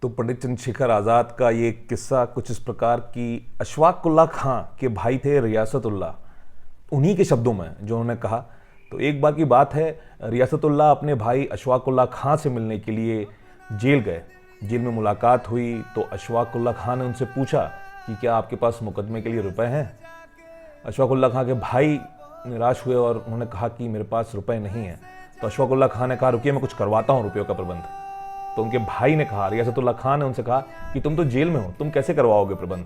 तो पंडित चंद्रशेखर आज़ाद का ये किस्सा कुछ इस प्रकार की अशफाक उल्लाह खां के भाई थे रियासतुल्लाह, उन्हीं के शब्दों में जो उन्होंने कहा। तो एक बार की बात है, रियासतुल्लाह अपने भाई अशफाक उल्लाह खां से मिलने के लिए जेल गए। जेल में मुलाकात हुई तो अशफाक उल्लाह खां ने उनसे पूछा कि क्या आपके पास मुकदमे के लिए रुपए हैं। अशफाक उल्लाह खां के भाई निराश हुए और उन्होंने कहा कि मेरे पास रुपए नहीं हैं। तो अशफाक उल्लाह खां ने कहा रुकिए मैं कुछ करवाता हूँ रुपयों का प्रबंध। तो उनके भाई ने कहा, रियासतुल्लाह खां ने उनसे कहा कि तुम तो जेल में हो, तुम कैसे करवाओगे प्रबंध।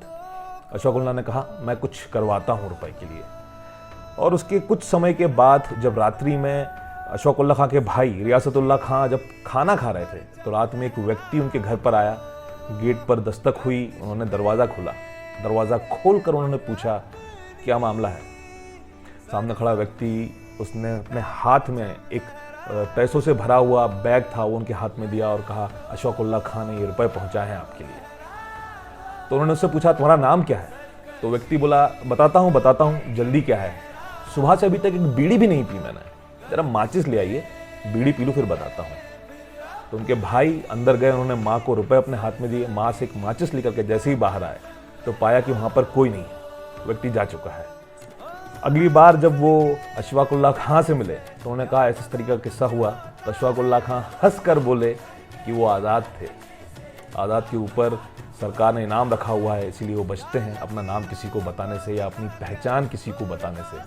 अशफाक उल्लाह ने कहा मैं कुछ करवाता हूँ रुपए के लिए। और उसके कुछ समय के बाद जब रात्रि में अशफाक उल्लाह खां के भाई रियासतुल्लाह खां जब खाना खा रहे थे तो रात में एक व्यक्ति उनके घर पर आया। गेट पर दस्तक हुई, उन्होंने दरवाज़ा खोला। दरवाज़ा खोलकर उन्होंने पूछा क्या मामला है। सामने खड़ा व्यक्ति, उसने अपने हाथ में एक पैसों से भरा हुआ बैग था, वो उनके हाथ में दिया और कहा अशफाक उल्लाह खां ने ये रुपए पहुंचाए हैं आपके लिए। तो उन्होंने उससे पूछा तुम्हारा नाम क्या है। तो व्यक्ति बोला बताता हूँ, जल्दी क्या है, सुबह से अभी तक एक बीड़ी भी नहीं पी मैंने, जरा माचिस ले आइए, बीड़ी पी लूँ फिर बताता हूँ। तो उनके भाई अंदर गए, उन्होंने माँ को रुपए अपने हाथ में दिए। माँ से एक माचिस लेकर के जैसे ही बाहर आए तो पाया कि वहाँ पर कोई नहीं, व्यक्ति जा चुका है। अगली बार जब वो अशफाक उल्लाह खां से मिले तो उन्होंने कहा ऐसे तरीके का किस्सा हुआ। तो अशफाक उल्लाह खां हंस कर बोले कि वो आज़ाद थे, आज़ाद के ऊपर सरकार ने इनाम रखा हुआ है, इसीलिए वो बचते हैं अपना नाम किसी को बताने से या अपनी पहचान किसी को बताने से।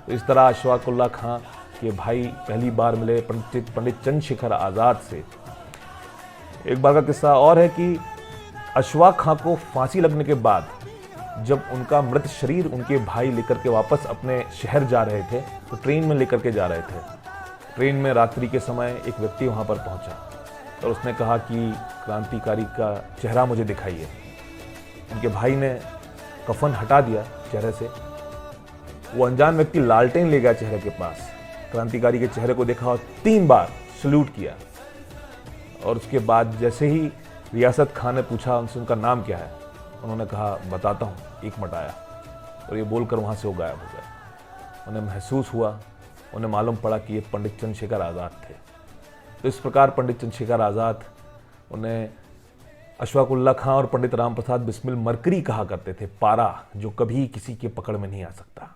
तो इस तरह अशफाक उल्लाह खां के भाई पहली बार मिले पंडित चंद्रशेखर आज़ाद से। एक बार का किस्सा और है कि अशफाक खां को फांसी लगने के बाद जब उनका मृत शरीर उनके भाई लेकर के वापस अपने शहर जा रहे थे तो ट्रेन में लेकर के जा रहे थे। ट्रेन में रात्रि के समय एक व्यक्ति वहाँ पर पहुँचा और उसने कहा कि क्रांतिकारी का चेहरा मुझे दिखाइए। उनके भाई ने कफन हटा दिया चेहरे से। वो अनजान व्यक्ति लालटेन ले गया चेहरे के पास, क्रांतिकारी के चेहरे को देखा और 3 बार सल्यूट किया। और उसके बाद जैसे ही रियासत खां ने पूछा उनसे उनका नाम क्या है, उन्होंने कहा बताता हूँ, एक मिनट आया, और ये बोलकर वहाँ से वो गायब हो गए। उन्हें महसूस हुआ, उन्हें मालूम पड़ा कि ये पंडित चंद्रशेखर आज़ाद थे। तो इस प्रकार पंडित चंद्रशेखर आज़ाद, उन्हें अशफाक उल्लाह खां और पंडित राम प्रसाद बिस्मिल मरकरी कहा करते थे, पारा जो कभी किसी के पकड़ में नहीं आ सकता।